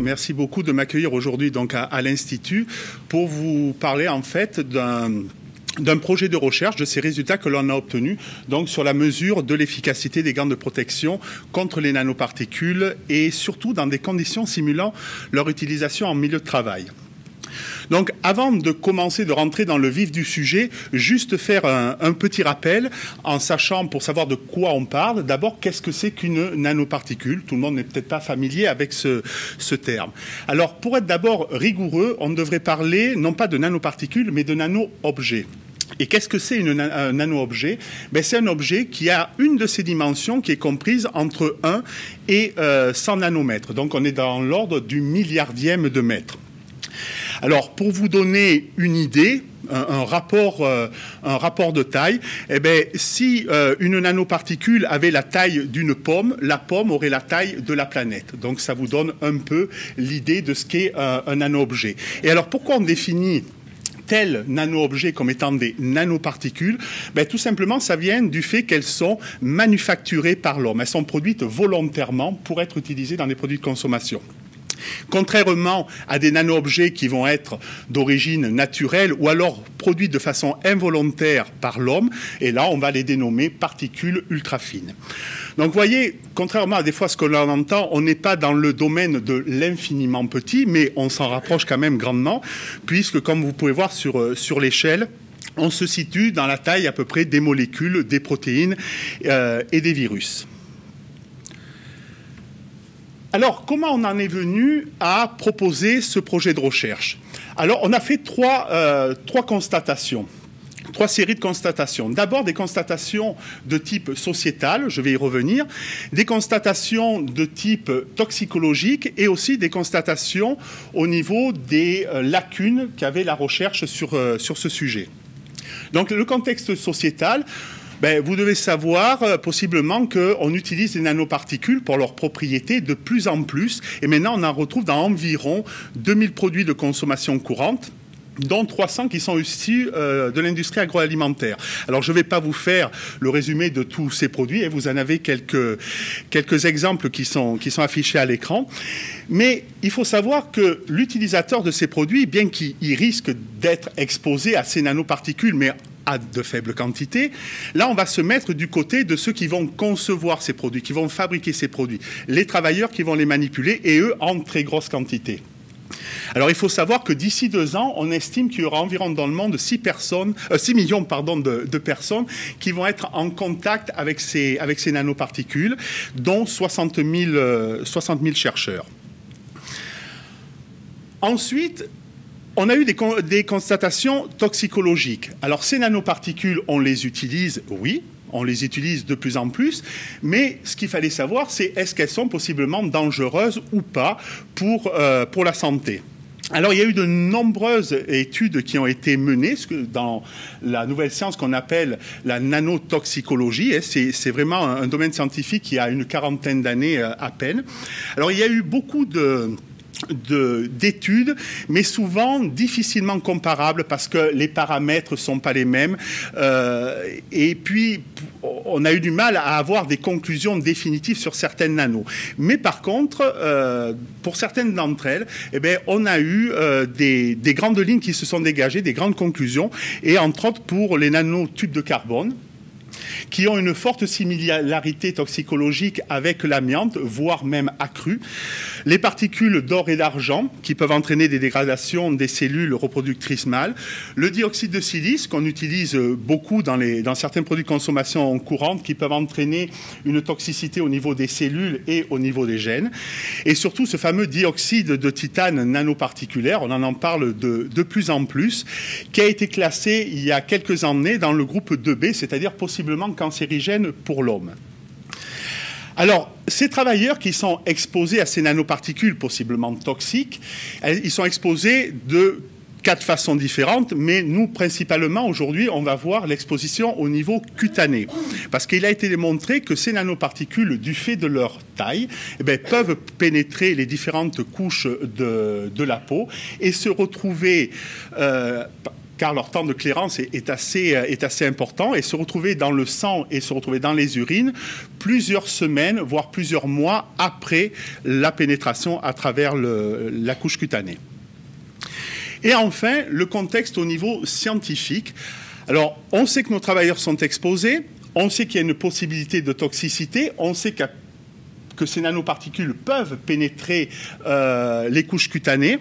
Merci beaucoup de m'accueillir aujourd'hui donc à l'Institut pour vous parler en fait d'un projet de recherche, de ces résultats que l'on a obtenus donc sur la mesure de l'efficacité des gants de protection contre les nanoparticules et surtout dans des conditions simulant leur utilisation en milieu de travail. Donc, avant de commencer, de rentrer dans le vif du sujet, juste faire un petit rappel en sachant, pour savoir de quoi on parle, d'abord, qu'est-ce que c'est qu'une nanoparticule? Tout le monde n'est peut-être pas familier avec ce terme. Alors, pour être d'abord rigoureux, on devrait parler non pas de nanoparticules, mais de nano-objets. Et qu'est-ce que c'est un nano-objet? C'est un objet qui a une de ses dimensions qui est comprise entre 1 et 100 nanomètres. Donc, on est dans l'ordre du milliardième de mètre. Alors, pour vous donner une idée, un rapport de taille, si une nanoparticule avait la taille d'une pomme, la pomme aurait la taille de la planète. Donc, ça vous donne un peu l'idée de ce qu'est un nano-objet. Et alors, pourquoi on définit tel nano-objet comme étant des nanoparticules? Tout simplement, ça vient du fait qu'elles sont manufacturées par l'homme. Elles sont produites volontairement pour être utilisées dans des produits de consommation. Contrairement à des nano-objets qui vont être d'origine naturelle ou alors produits de façon involontaire par l'homme, et là, on va les dénommer particules ultra fines. Donc, vous voyez, contrairement à des fois ce que l'on entend, on n'est pas dans le domaine de l'infiniment petit, mais on s'en rapproche quand même grandement, puisque, comme vous pouvez voir sur l'échelle, on se situe dans la taille à peu près des molécules, des protéines et des virus. Alors, comment on en est venu à proposer ce projet de recherche? Alors, on a fait trois constatations. Trois séries de constatations. D'abord, des constatations de type sociétal, je vais y revenir, des constatations de type toxicologique et aussi des constatations au niveau des lacunes qu'avait la recherche sur ce sujet. Donc, le contexte sociétal, vous devez savoir possiblement qu'on utilise les nanoparticules pour leurs propriétés de plus en plus. Et maintenant, on en retrouve dans environ 2000 produits de consommation courante, dont 300 qui sont issus de l'industrie agroalimentaire. Alors, je ne vais pas vous faire le résumé de tous ces produits, et vous en avez quelques exemples qui sont affichés à l'écran. Mais il faut savoir que l'utilisateur de ces produits, bien qu'il risque d'être exposé à ces nanoparticules, mais à de faibles quantités, là, on va se mettre du côté de ceux qui vont concevoir ces produits, qui vont fabriquer ces produits, les travailleurs qui vont les manipuler, et eux, en très grosse quantité. Alors, il faut savoir que d'ici 2 ans, on estime qu'il y aura environ dans le monde 6 millions de personnes qui vont être en contact avec ces nanoparticules, dont 60 000 chercheurs. Ensuite, on a eu des constatations toxicologiques. Alors, ces nanoparticules, on les utilise, oui, on les utilise de plus en plus, mais ce qu'il fallait savoir, c'est est-ce qu'elles sont possiblement dangereuses ou pas pour la santé. Alors, il y a eu de nombreuses études qui ont été menées dans la nouvelle science qu'on appelle la nanotoxicologie. C'est vraiment un domaine scientifique qui a une 40aine d'années à peine. Alors, il y a eu beaucoup d'études, mais souvent difficilement comparables parce que les paramètres ne sont pas les mêmes. Et puis, on a eu du mal à avoir des conclusions définitives sur certaines nanos. Mais par contre, pour certaines d'entre elles, on a eu des grandes lignes qui se sont dégagées, des grandes conclusions, et entre autres pour les nanotubes de carbone, qui ont une forte similarité toxicologique avec l'amiante, voire même accrue. Les particules d'or et d'argent, qui peuvent entraîner des dégradations des cellules reproductrices mâles. Le dioxyde de silice, qu'on utilise beaucoup dans certains produits de consommation courante, qui peuvent entraîner une toxicité au niveau des cellules et au niveau des gènes. Et surtout, ce fameux dioxyde de titane nanoparticulaire, on en parle de plus en plus, qui a été classé il y a quelques années dans le groupe 2B, c'est-à-dire possiblement cancérigène pour l'homme. Alors, ces travailleurs qui sont exposés à ces nanoparticules possiblement toxiques, ils sont exposés de 4 façons différentes, mais nous, principalement, aujourd'hui, on va voir l'exposition au niveau cutané. Parce qu'il a été démontré que ces nanoparticules, du fait de leur taille, peuvent pénétrer les différentes couches de la peau et se retrouver car leur temps de clairance est assez important, et se retrouver dans le sang et se retrouver dans les urines plusieurs semaines, voire plusieurs mois après la pénétration à travers la couche cutanée. Et enfin, le contexte au niveau scientifique. Alors, on sait que nos travailleurs sont exposés, on sait qu'il y a une possibilité de toxicité, on sait que ces nanoparticules peuvent pénétrer les couches cutanées.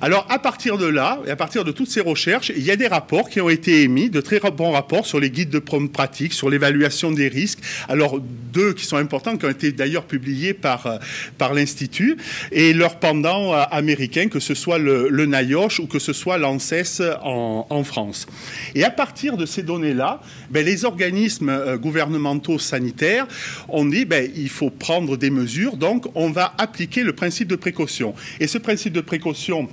Alors, à partir de là, et à partir de toutes ces recherches, il y a des rapports qui ont été émis, de très bons rapports sur les guides de bonne pratique, sur l'évaluation des risques. Alors, 2 qui sont importants, qui ont été d'ailleurs publiés par l'Institut, et leur pendant américain, que ce soit le NIOSH ou que ce soit l'ANSES en France. Et à partir de ces données-là, les organismes gouvernementaux sanitaires ont dit il faut prendre des mesures, donc on va appliquer le principe de précaution. Et ce principe de précaution,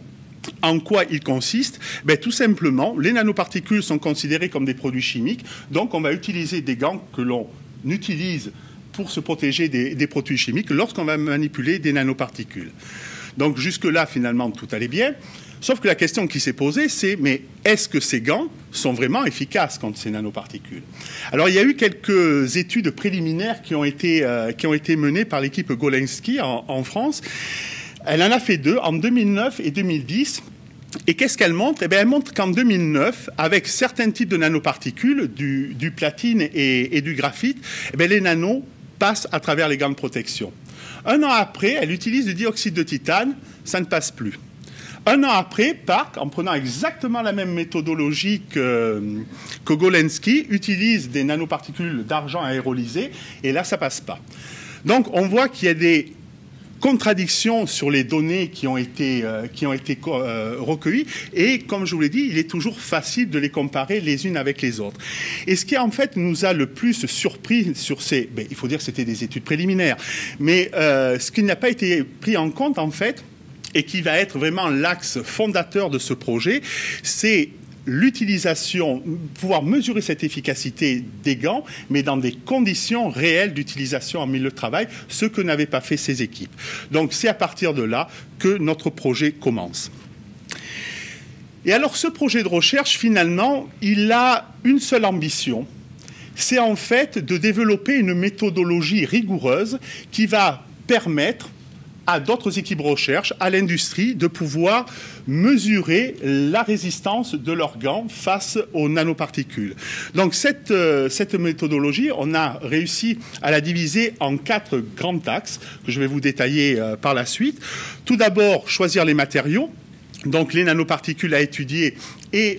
en quoi il consiste? Tout simplement, les nanoparticules sont considérées comme des produits chimiques, donc on va utiliser des gants que l'on utilise pour se protéger des produits chimiques lorsqu'on va manipuler des nanoparticules. Donc jusque-là, finalement, tout allait bien. Sauf que la question qui s'est posée, c'est mais est-ce que ces gants sont vraiment efficaces contre ces nanoparticules? Alors il y a eu quelques études préliminaires qui ont été menées par l'équipe Golensky en France. Elle en a fait 2, en 2009 et 2010. Et qu'est-ce qu'elle montre? Elle montre qu'en 2009, avec certains types de nanoparticules, du platine et du graphite, les nanos passent à travers les gants de protection. 1 an après, elle utilise du dioxyde de titane, ça ne passe plus. 1 an après, Park, en prenant exactement la même méthodologie que Golensky, utilise des nanoparticules d'argent aérolysées, et là, ça ne passe pas. Donc, on voit qu'il y a des contradictions sur les données qui ont été recueillies, et comme je vous l'ai dit, il est toujours facile de les comparer les unes avec les autres. Et ce qui en fait nous a le plus surpris sur ces... il faut dire que c'était des études préliminaires, mais ce qui n'a pas été pris en compte en fait, et qui va être vraiment l'axe fondateur de ce projet, c'est l'utilisation, pouvoir mesurer cette efficacité des gants, mais dans des conditions réelles d'utilisation en milieu de travail, ce que n'avaient pas fait ces équipes. Donc c'est à partir de là que notre projet commence. Et alors ce projet de recherche, finalement, il a une seule ambition, c'est en fait de développer une méthodologie rigoureuse qui va permettre à d'autres équipes de recherche, à l'industrie, de pouvoir mesurer la résistance de leurs gants face aux nanoparticules. Donc cette méthodologie, on a réussi à la diviser en 4 grands axes que je vais vous détailler par la suite. Tout d'abord, choisir les matériaux. Donc les nanoparticules à étudier et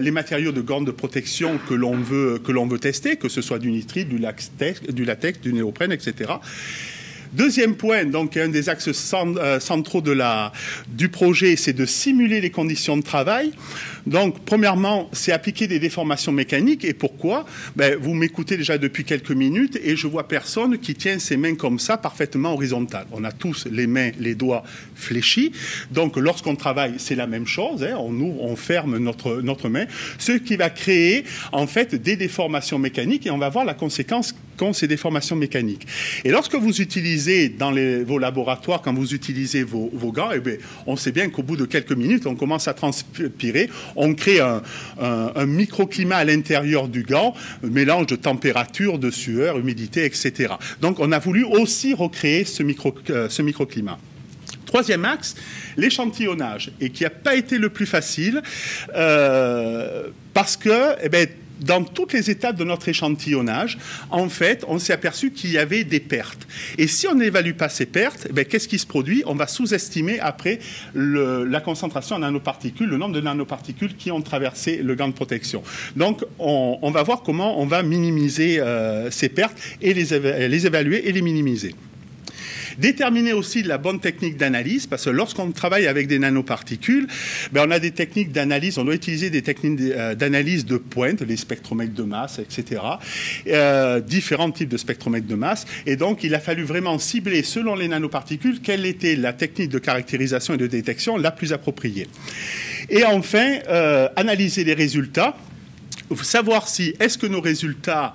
les matériaux de gants de protection que l'on veut tester, que ce soit du nitride, du latex, du néoprène, etc. Deuxième point, donc un des axes centraux du projet, c'est de simuler les conditions de travail. Donc, premièrement, c'est appliquer des déformations mécaniques. Et pourquoi? Vous m'écoutez déjà depuis quelques minutes et je vois personne qui tient ses mains comme ça, parfaitement horizontales. On a tous les mains, les doigts fléchis. Donc, lorsqu'on travaille, c'est la même chose. On ouvre, on ferme notre main. Ce qui va créer, en fait, des déformations mécaniques et on va voir la conséquence qu'ont ces déformations mécaniques. Et lorsque vous utilisez dans vos laboratoires, quand vous utilisez vos gants, on sait bien qu'au bout de quelques minutes, on commence à transpirer. On crée un microclimat à l'intérieur du gant, mélange de température, de sueur, humidité, etc. Donc, on a voulu aussi recréer ce microclimat. Troisième axe, l'échantillonnage, et qui n'a pas été le plus facile, parce que, dans toutes les étapes de notre échantillonnage, en fait, on s'est aperçu qu'il y avait des pertes. Et si on n'évalue pas ces pertes, qu'est-ce qui se produit? On va sous-estimer après la concentration en nanoparticules, le nombre de nanoparticules qui ont traversé le gant de protection. Donc, on va voir comment on va minimiser ces pertes et les évaluer et les minimiser. Déterminer aussi la bonne technique d'analyse, parce que lorsqu'on travaille avec des nanoparticules, on a des techniques d'analyse, on doit utiliser des techniques d'analyse de pointe, les spectromètres de masse, etc. Différents types de spectromètres de masse. Et donc, il a fallu vraiment cibler, selon les nanoparticules, quelle était la technique de caractérisation et de détection la plus appropriée. Et enfin, analyser les résultats savoir si est-ce que nos résultats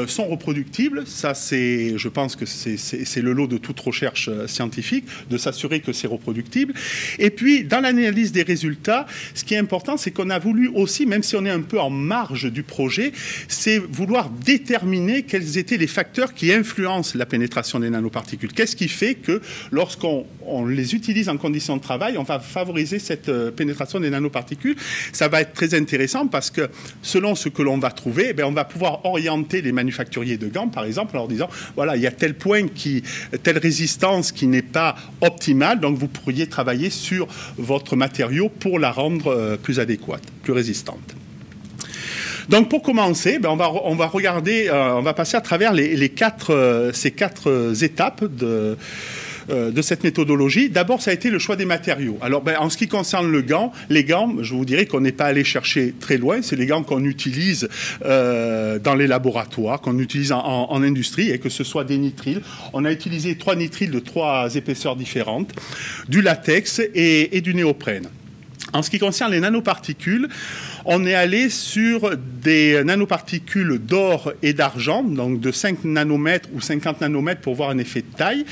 sont reproductibles. Ça, je pense que c'est le lot de toute recherche scientifique, de s'assurer que c'est reproductible. Et puis, dans l'analyse des résultats, ce qui est important, c'est qu'on a voulu aussi, même si on est un peu en marge du projet, c'est vouloir déterminer quels étaient les facteurs qui influencent la pénétration des nanoparticules. Qu'est-ce qui fait que lorsqu'on les utilise en conditions de travail, on va favoriser cette pénétration des nanoparticules? Ça va être très intéressant parce que selon ce que l'on va trouver, on va pouvoir orienter les manufacturiers de gants, par exemple, en leur disant, voilà, il y a tel point, telle résistance qui n'est pas optimale, donc vous pourriez travailler sur votre matériau pour la rendre plus adéquate, plus résistante. Donc pour commencer, on va regarder, on va passer à travers ces quatre étapes de cette méthodologie. D'abord, ça a été le choix des matériaux. Alors, en ce qui concerne les gants, je vous dirais qu'on n'est pas allé chercher très loin. C'est les gants qu'on utilise dans les laboratoires, qu'on utilise en industrie, et que ce soit des nitriles. On a utilisé 3 nitriles de 3 épaisseurs différentes, du latex et du néoprène. En ce qui concerne les nanoparticules, on est allé sur des nanoparticules d'or et d'argent, donc de 5 nanomètres ou 50 nanomètres pour voir un effet de taille.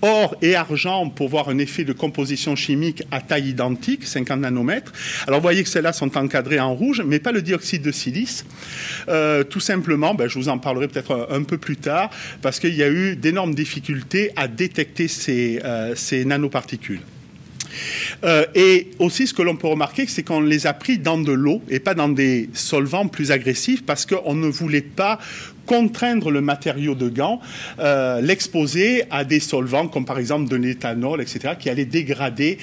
Or et argent pour voir un effet de composition chimique à taille identique, 50 nanomètres. Alors vous voyez que celles-là sont encadrées en rouge, mais pas le dioxyde de silice. Tout simplement, je vous en parlerai peut-être un peu plus tard, parce qu'il y a eu d'énormes difficultés à détecter ces nanoparticules. Et aussi, ce que l'on peut remarquer, c'est qu'on les a pris dans de l'eau et pas dans des solvants plus agressifs, parce qu'on ne voulait pas contraindre le matériau de gants, l'exposer à des solvants comme par exemple de l'éthanol, etc., qui allaient dégrader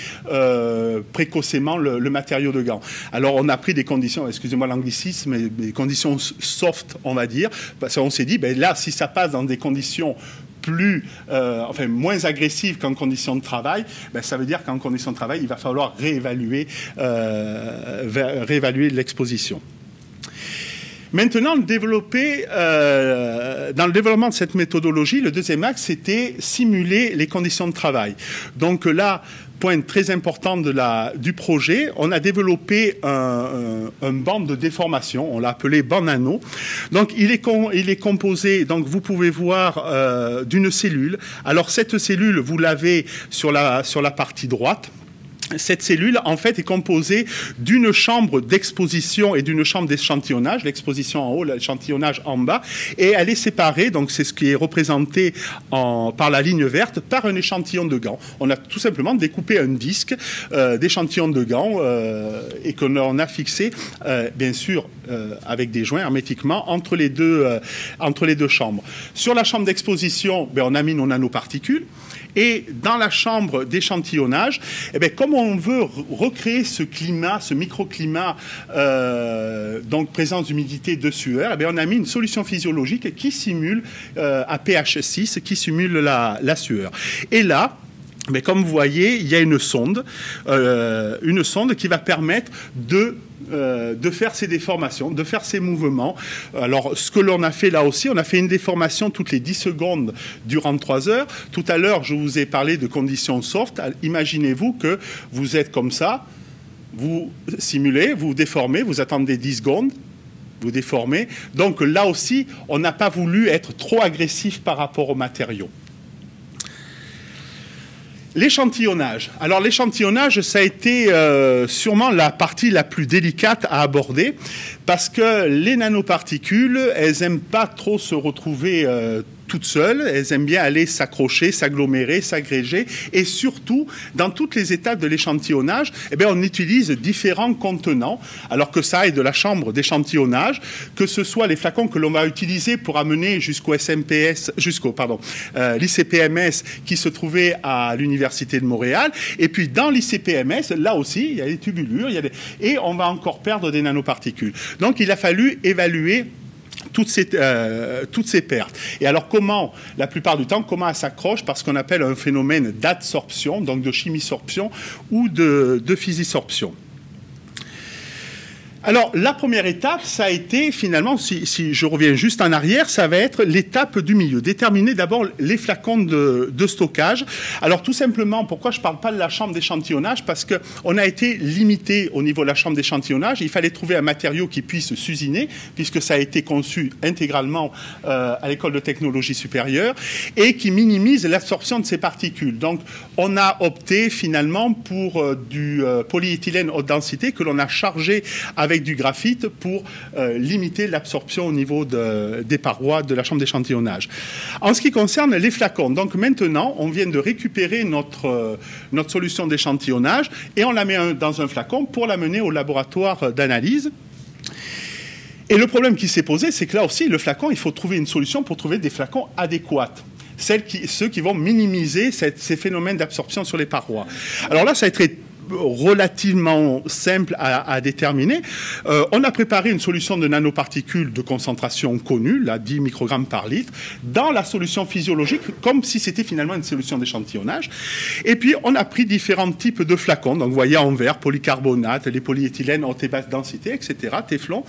précocement le matériau de gants. Alors on a pris des conditions, excusez-moi l'anglicisme, mais des conditions soft, on va dire, parce qu'on s'est dit, là, si ça passe dans des conditions moins agressives qu'en conditions de travail, ça veut dire qu'en conditions de travail, il va falloir réévaluer l'exposition. Maintenant, dans le développement de cette méthodologie, le deuxième axe, c'était simuler les conditions de travail. Donc là, point très important du projet, on a développé un banc de déformation, on l'a appelé banc nano. Donc il est composé, donc vous pouvez voir, d'une cellule. Alors cette cellule, vous l'avez sur la partie droite. Cette cellule, en fait, est composée d'une chambre d'exposition et d'une chambre d'échantillonnage, l'exposition en haut, l'échantillonnage en bas, et elle est séparée, donc c'est ce qui est représenté par la ligne verte, par un échantillon de gants. On a tout simplement découpé un disque d'échantillon de gants et que l'on a fixé, bien sûr, avec des joints hermétiquement entre les deux chambres. Sur la chambre d'exposition, on a mis nos nanoparticules. Et dans la chambre d'échantillonnage, comme on veut recréer ce climat, ce microclimat, donc présence d'humidité, de sueur, on a mis une solution physiologique qui simule à pH 6, qui simule la sueur. Et là, comme vous voyez, il y a une sonde qui va permettre de faire ces déformations, de faire ces mouvements. Alors, ce que l'on a fait là aussi, on a fait une déformation toutes les 10 secondes durant 3 heures. Tout à l'heure, je vous ai parlé de conditions soft. Imaginez-vous que vous êtes comme ça, vous simulez, vous déformez, vous attendez 10 secondes, vous déformez. Donc là aussi, on n'a pas voulu être trop agressif par rapport aux matériaux. L'échantillonnage. Alors l'échantillonnage, ça a été sûrement la partie la plus délicate à aborder parce que les nanoparticules, elles n'aiment pas trop se retrouver toutes seules, elles aiment bien aller s'accrocher, s'agglomérer, s'agréger, et surtout, dans toutes les étapes de l'échantillonnage, on utilise différents contenants, alors que ça aille de la chambre d'échantillonnage, que ce soit les flacons que l'on va utiliser pour amener jusqu'au l'ICP-MS qui se trouvait à l'Université de Montréal, et puis dans l'ICP-MS, là aussi, il y a des tubulures, et on va encore perdre des nanoparticules. Donc il a fallu évaluer toutes ces pertes. Et alors la plupart du temps, comment elles s'accrochent? Par ce qu'on appelle un phénomène d'adsorption, donc de chimisorption ou de physisorption. Alors, la première étape, ça a été, finalement, si je reviens juste en arrière, ça va être l'étape du milieu. Déterminer d'abord les flacons de stockage. Alors, tout simplement, pourquoi je ne parle pas de la chambre d'échantillonnage? Parce qu'on a été limité au niveau de la chambre d'échantillonnage. Il fallait trouver un matériau qui puisse s'usiner, puisque ça a été conçu intégralement à l'École de technologie supérieure, et qui minimise l'absorption de ces particules. Donc, on a opté, finalement, pour du polyéthylène haute densité que l'on a chargé avec du graphite pour limiter l'absorption au niveau des parois de la chambre d'échantillonnage. En ce qui concerne les flacons, donc maintenant, on vient de récupérer notre solution d'échantillonnage et on la met dans un flacon pour l'amener au laboratoire d'analyse. Et le problème qui s'est posé, c'est que là aussi, le flacon, il faut trouver une solution pour trouver des flacons adéquats. Ceux qui vont minimiser ces phénomènes d'absorption sur les parois. Alors là, ça a été relativement simple à déterminer. On a préparé une solution de nanoparticules de concentration connue, là 10 microgrammes par litre, dans la solution physiologique, comme si c'était finalement une solution d'échantillonnage. Et puis, on a pris différents types de flacons. Donc, vous voyez en verre, polycarbonate, les polyéthylènes haute et basse densité, etc., téflon.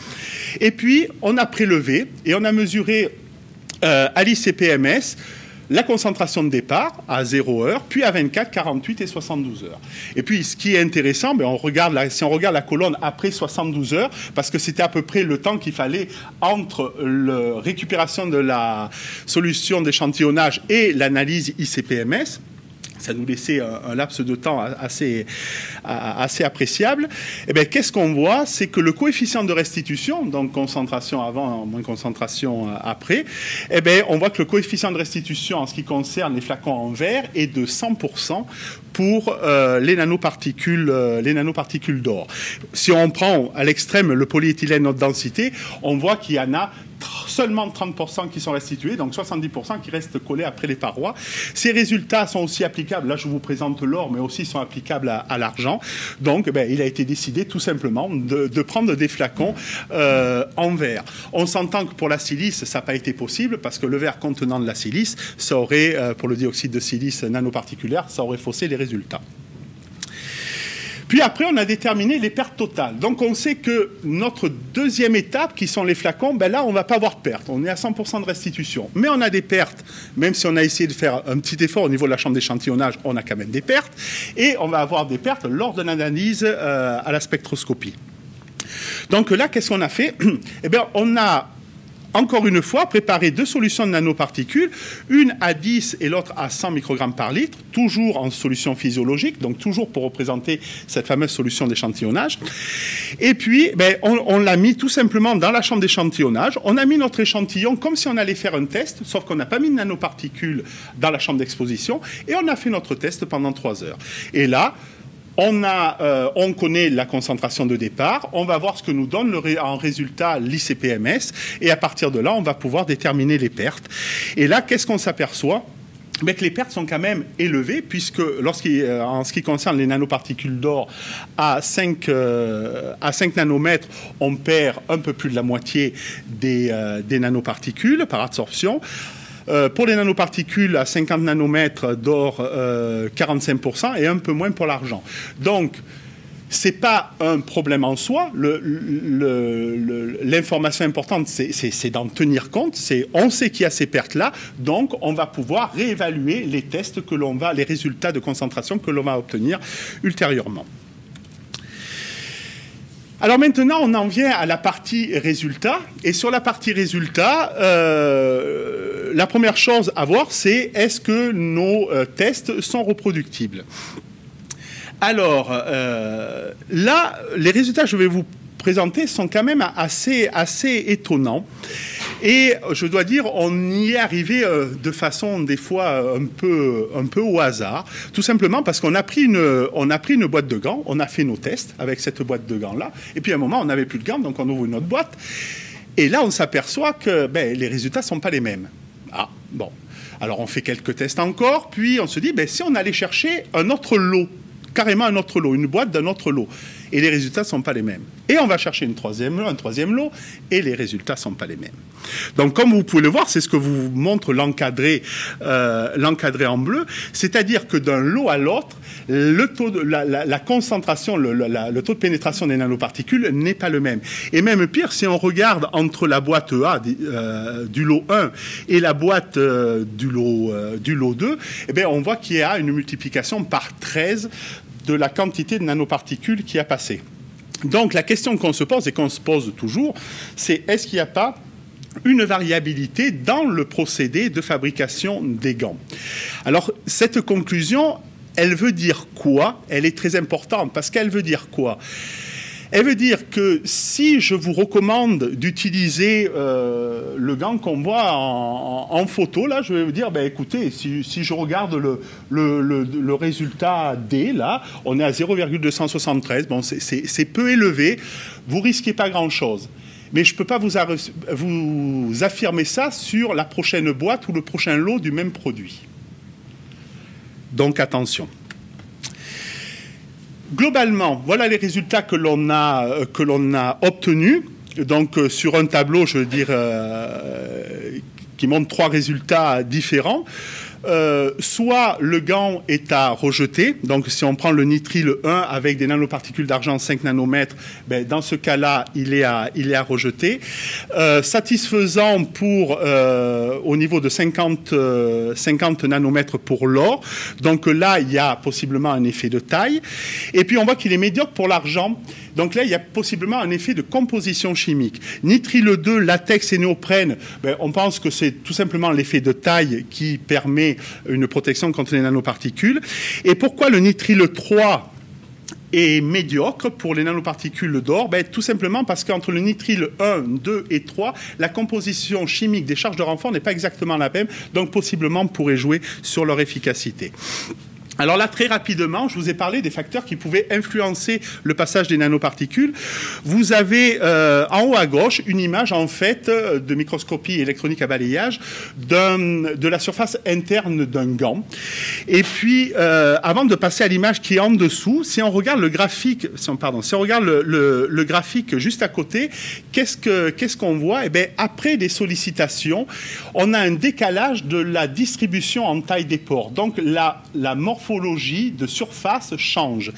Et puis, on a prélevé et on a mesuré à l'ICP-MS la concentration de départ à 0 heure, puis à 24, 48 et 72 heures. Et puis, ce qui est intéressant, si on regarde la colonne après 72 heures, parce que c'était à peu près le temps qu'il fallait entre la récupération de la solution d'échantillonnage et l'analyse ICP-MS, ça nous laissait un laps de temps assez appréciable. Et bien, qu'est-ce qu'on voit? C'est que le coefficient de restitution, donc concentration avant, moins concentration après, eh bien, on voit que le coefficient de restitution en ce qui concerne les flacons en verre est de 100% pour les nanoparticules d'or. Si on prend à l'extrême le polyéthylène haute densité, on voit qu'il y en a seulement 30% qui sont restitués, donc 70% qui restent collés après les parois. Ces résultats sont aussi applicables, là je vous présente l'or, mais aussi sont applicables à l'argent. Donc il a été décidé tout simplement de prendre des flacons en verre. On s'entend que pour la silice, ça n'a pas été possible, parce que le verre contenant de la silice, ça aurait, pour le dioxyde de silice nanoparticulaire, ça aurait faussé les résultats. Puis après, on a déterminé les pertes totales. Donc, on sait que notre deuxième étape, qui sont les flacons, là, on ne va pas avoir de pertes. On est à 100% de restitution. Mais on a des pertes, même si on a essayé de faire un petit effort au niveau de la chambre d'échantillonnage, on a quand même des pertes. Et on va avoir des pertes lors de l'analyse à la spectroscopie. Donc là, qu'est-ce qu'on a fait? Eh bien, on a encore une fois, préparer deux solutions de nanoparticules, une à 10 et l'autre à 100 microgrammes par litre, toujours en solution physiologique, donc toujours pour représenter cette fameuse solution d'échantillonnage. Et puis, on l'a mis tout simplement dans la chambre d'échantillonnage. On a mis notre échantillon comme si on allait faire un test, sauf qu'on n'a pas mis de nanoparticules dans la chambre d'exposition, et on a fait notre test pendant 3 heures. Et là, on connaît la concentration de départ, on va voir ce que nous donne en résultat l'ICP-MS, et à partir de là, on va pouvoir déterminer les pertes. Et là, qu'est-ce qu'on s'aperçoit? Que les pertes sont quand même élevées, puisque en ce qui concerne les nanoparticules d'or, à 5 nanomètres, on perd un peu plus de la moitié des nanoparticules par absorption. Pour les nanoparticules à 50 nanomètres d'or, 45%, et un peu moins pour l'argent. Donc, ce n'est pas un problème en soi. L'information importante, c'est d'en tenir compte. On sait qu'il y a ces pertes-là, donc on va pouvoir réévaluer les tests les résultats de concentration que l'on va obtenir ultérieurement. Alors maintenant, on en vient à la partie résultats. Et sur la partie résultats, la première chose à voir, c'est est-ce que nos tests sont reproductibles? Alors, là, les résultats que je vais vous présenter sont quand même assez étonnants. Et je dois dire, on y est arrivé de façon, des fois, un peu au hasard. Tout simplement parce qu'on a pris une boîte de gants, on a fait nos tests avec cette boîte de gants-là. Et puis, à un moment, on n'avait plus de gants, donc on ouvre une autre boîte. Et là, on s'aperçoit que les résultats ne sont pas les mêmes. Ah, bon. Alors, on fait quelques tests encore, puis on se dit, si on allait chercher un autre lot, carrément un autre lot, une boîte d'un autre lot. et les résultats ne sont pas les mêmes. Et on va chercher un troisième lot, et les résultats ne sont pas les mêmes. Donc, comme vous pouvez le voir, c'est ce que vous montre l'encadré en bleu, c'est-à-dire que d'un lot à l'autre, le taux de, la concentration, le taux de pénétration des nanoparticules n'est pas le même. Et même pire, si on regarde entre la boîte A du lot 1 et la boîte du lot 2, eh bien, on voit qu'il y a une multiplication par 13 de la quantité de nanoparticules qui a passé. Donc la question qu'on se pose et qu'on se pose toujours, c'est est-ce qu'il n'y a pas une variabilité dans le procédé de fabrication des gants? Alors cette conclusion, elle veut dire quoi? Elle est très importante parce qu'elle veut dire quoi? Elle veut dire que si je vous recommande d'utiliser le gant qu'on voit en photo, là, je vais vous dire, ben, écoutez, si je regarde le résultat D, là, on est à 0,273. Bon, c'est peu élevé. Vous risquez pas grand-chose. Mais je ne peux pas vous affirmer ça sur la prochaine boîte ou le prochain lot du même produit. Donc, attention. Globalement, voilà les résultats que l'on a obtenus. Donc, sur un tableau, je veux dire, qui montre 3 résultats différents. Soit le gant est à rejeter, donc si on prend le nitrile 1 avec des nanoparticules d'argent 5 nanomètres, ben, dans ce cas-là, il est à rejeter. Satisfaisant pour au niveau de 50 nanomètres pour l'or, donc là, il y a possiblement un effet de taille. Et puis, on voit qu'il est médiocre pour l'argent. Donc là, il y a possiblement un effet de composition chimique. Nitrile 2, latex et néoprène, ben, on pense que c'est tout simplement l'effet de taille qui permet une protection contre les nanoparticules. Et pourquoi le nitrile 3 est médiocre pour les nanoparticules d'or? Ben, tout simplement parce qu'entre le nitrile 1, 2 et 3, la composition chimique des charges de renfort n'est pas exactement la même, donc possiblement pourrait jouer sur leur efficacité. Alors là, très rapidement, je vous ai parlé des facteurs qui pouvaient influencer le passage des nanoparticules. Vous avez en haut à gauche une image, en fait, de microscopie électronique à balayage de la surface interne d'un gant. Et puis, avant de passer à l'image qui est en dessous, si on regarde le graphique, si on regarde le graphique juste à côté, qu'est-ce qu'on voit? Eh bien, après des sollicitations, on a un décalage de la distribution en taille des pores. Donc, la morphologie de surface change.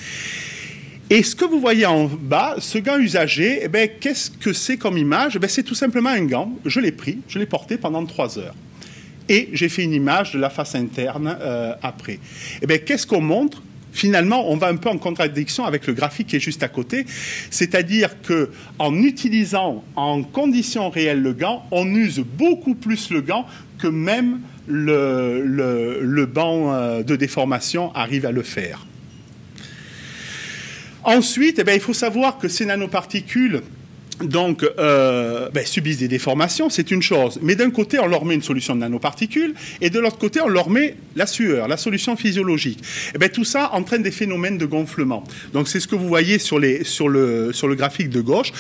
Et ce que vous voyez en bas, ce gant usagé, eh bien, qu'est-ce que c'est comme image? Eh bien, c'est tout simplement un gant. Je l'ai pris, je l'ai porté pendant 3 heures. Et j'ai fait une image de la face interne après. Eh bien, qu'est-ce qu'on montre? Finalement, on va un peu en contradiction avec le graphique qui est juste à côté. C'est-à-dire qu'en utilisant en conditions réelles le gant, on use beaucoup plus le gant que même le banc de déformation arrive à le faire. Ensuite, eh bien, il faut savoir que ces nanoparticules donc, subissent des déformations, c'est une chose. Mais d'un côté, on leur met une solution de nanoparticules, et de l'autre côté, on leur met la sueur, la solution physiologique. Et bien, tout ça entraîne des phénomènes de gonflement. Donc, c'est ce que vous voyez sur le graphique de gauche,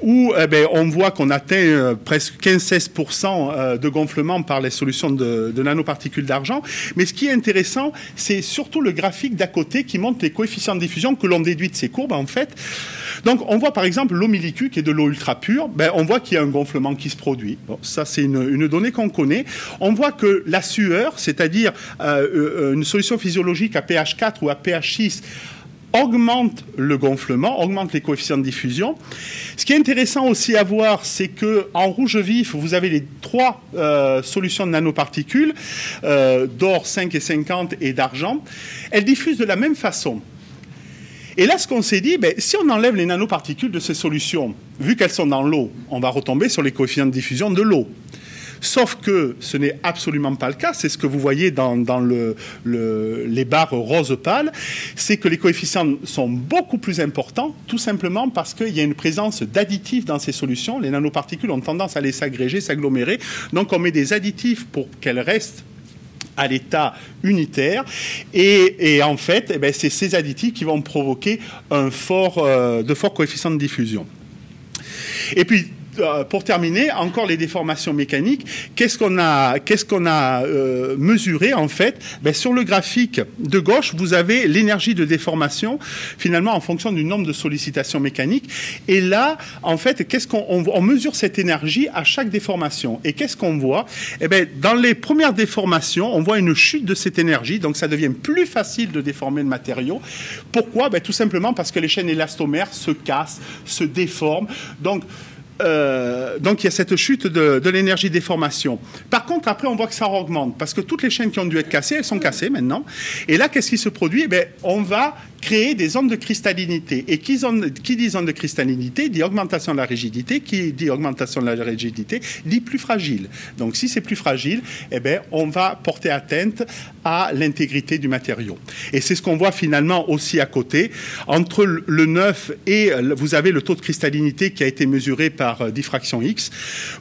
où on voit qu'on atteint presque 15-16% de gonflement par les solutions de nanoparticules d'argent. Mais ce qui est intéressant, c'est surtout le graphique d'à côté qui montre les coefficients de diffusion que l'on déduit de ces courbes, en fait. Donc, on voit par exemple l'eau millicu, qui est de l'eau ultra pure, on voit qu'il y a un gonflement qui se produit. Bon, ça, c'est une donnée qu'on connaît. On voit que la sueur, c'est-à-dire une solution physiologique à pH 4 ou à pH 6, augmente le gonflement, augmente les coefficients de diffusion. Ce qui est intéressant aussi à voir, c'est qu'en rouge vif, vous avez les 3 solutions de nanoparticules, d'or 5 et 50 et d'argent. Elles diffusent de la même façon. Et là, ce qu'on s'est dit, si on enlève les nanoparticules de ces solutions, vu qu'elles sont dans l'eau, on va retomber sur les coefficients de diffusion de l'eau. Sauf que ce n'est absolument pas le cas, c'est ce que vous voyez dans les barres rose pâle, c'est que les coefficients sont beaucoup plus importants, tout simplement parce qu'il y a une présence d'additifs dans ces solutions. Les nanoparticules ont tendance à les s'agréger, s'agglomérer, donc on met des additifs pour qu'elles restent à l'état unitaire, et en fait, c'est ces additifs qui vont provoquer de forts coefficients de diffusion. Et puis, pour terminer, encore les déformations mécaniques. Qu'est-ce qu'on a mesuré en fait? Sur le graphique de gauche, vous avez l'énergie de déformation finalement en fonction du nombre de sollicitations mécaniques. Et là, en fait, on mesure cette énergie à chaque déformation. Et qu'est-ce qu'on voit? Dans les premières déformations, on voit une chute de cette énergie. Donc, ça devient plus facile de déformer le matériau. Pourquoi? Tout simplement parce que les chaînes élastomères se cassent, se déforment. Donc, il y a cette chute de l'énergie de déformation. Par contre, après, on voit que ça augmente parce que toutes les chaînes qui ont dû être cassées, elles sont cassées maintenant. Et là, qu'est-ce qui se produit? On va créer des ondes de cristallinité. Et qui dit ondes de cristallinité dit augmentation de la rigidité. Qui dit augmentation de la rigidité dit plus fragile. Donc, si c'est plus fragile, on va porter atteinte à l'intégrité du matériau. Et c'est ce qu'on voit finalement aussi à côté. Entre le 9 et vous avez le taux de cristallinité qui a été mesuré par diffraction X.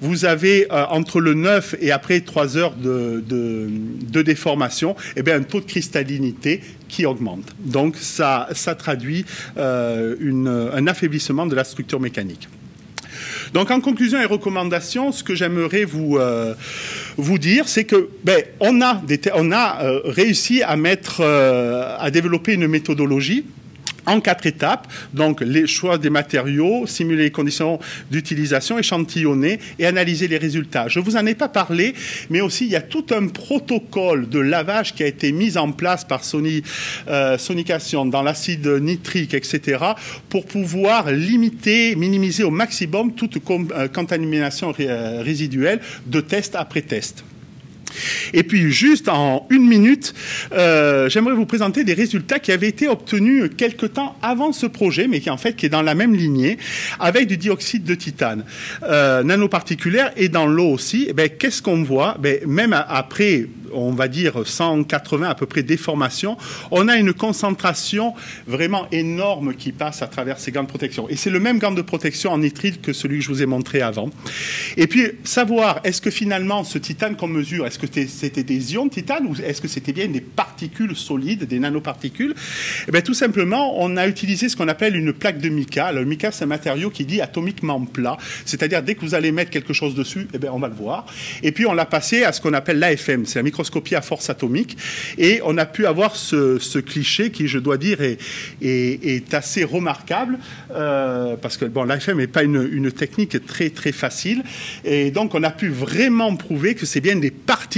Vous avez entre le 9 et après 3 heures de déformation, un taux de cristallinité qui augmente. Donc, ça traduit un affaiblissement de la structure mécanique. Donc, en conclusion et recommandation, ce que j'aimerais vous dire, c'est que on a réussi à développer une méthodologie en 4 étapes, donc les choix des matériaux, simuler les conditions d'utilisation, échantillonner et analyser les résultats. Je ne vous en ai pas parlé, mais aussi il y a tout un protocole de lavage qui a été mis en place par Sonication dans l'acide nitrique, etc., pour pouvoir minimiser au maximum toute contamination résiduelle de test après test. Et puis, juste en 1 minute, j'aimerais vous présenter des résultats qui avaient été obtenus quelque temps avant ce projet, mais qui est dans la même lignée, avec du dioxyde de titane nanoparticulaire et dans l'eau aussi. Qu'est-ce qu'on voit? Même après, on va dire 180 à peu près déformations, on a une concentration vraiment énorme qui passe à travers ces gants de protection. Et c'est le même gant de protection en nitride que celui que je vous ai montré avant. Et puis, savoir, est-ce que finalement, ce titane qu'on mesure, est-ce que c'était des ions de titane ou est-ce que c'était bien des particules solides, des nanoparticules? Tout simplement, on a utilisé ce qu'on appelle une plaque de mica. Le mica, c'est un matériau qui dit atomiquement plat, c'est-à-dire dès que vous allez mettre quelque chose dessus, on va le voir. Et puis, on l'a passé à ce qu'on appelle l'AFM, c'est la microscopie à force atomique, et on a pu avoir ce cliché qui, je dois dire, est assez remarquable, parce que l'AFM n'est pas une technique très, très facile, et donc on a pu vraiment prouver que c'est bien des particules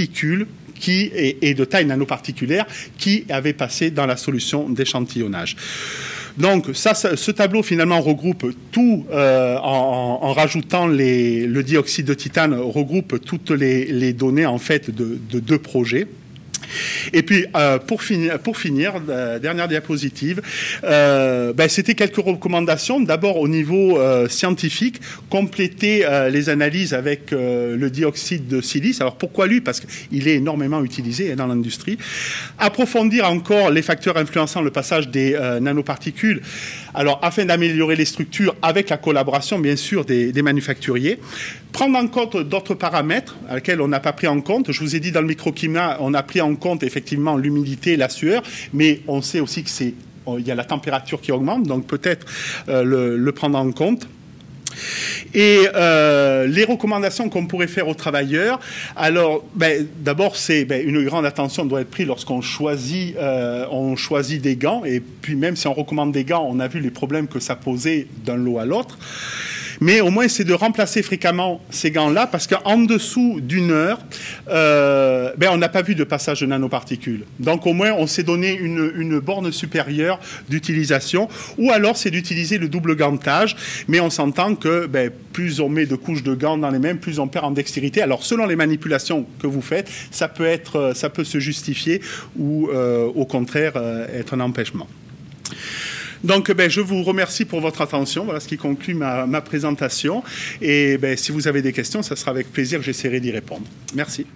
et de taille nanoparticulaire qui avaient passé dans la solution d'échantillonnage. Donc, ce tableau, finalement, regroupe tout, en rajoutant le dioxyde de titane, regroupe toutes les données, en fait, de 2 projets. Et puis, pour finir, dernière diapositive, c'était quelques recommandations. D'abord, au niveau scientifique, compléter les analyses avec le dioxyde de silice. Alors, pourquoi lui? Parce qu'il est énormément utilisé dans l'industrie. Approfondir encore les facteurs influençant le passage des nanoparticules, alors, afin d'améliorer les structures avec la collaboration, bien sûr, des manufacturiers. Prendre en compte d'autres paramètres à lesquels on n'a pas pris en compte. Je vous ai dit, dans le microclimat, on a pris en compte effectivement l'humidité, la sueur, mais on sait aussi qu'il y a la température qui augmente, donc peut-être le prendre en compte. Et les recommandations qu'on pourrait faire aux travailleurs, alors d'abord une grande attention doit être prise lorsqu'on choisit des gants, et puis même si on recommande des gants, on a vu les problèmes que ça posait d'un lot à l'autre. Mais au moins, c'est de remplacer fréquemment ces gants-là, parce qu'en dessous d'1 heure, on n'a pas vu de passage de nanoparticules. Donc, au moins, on s'est donné une borne supérieure d'utilisation, ou alors c'est d'utiliser le double gantage, mais on s'entend que plus on met de couches de gants dans les mains, plus on perd en dextérité. Alors, selon les manipulations que vous faites, ça peut se justifier ou, au contraire, être un empêchement. Donc, je vous remercie pour votre attention. Voilà ce qui conclut ma présentation. Et si vous avez des questions, ça sera avec plaisir que j'essaierai d'y répondre. Merci.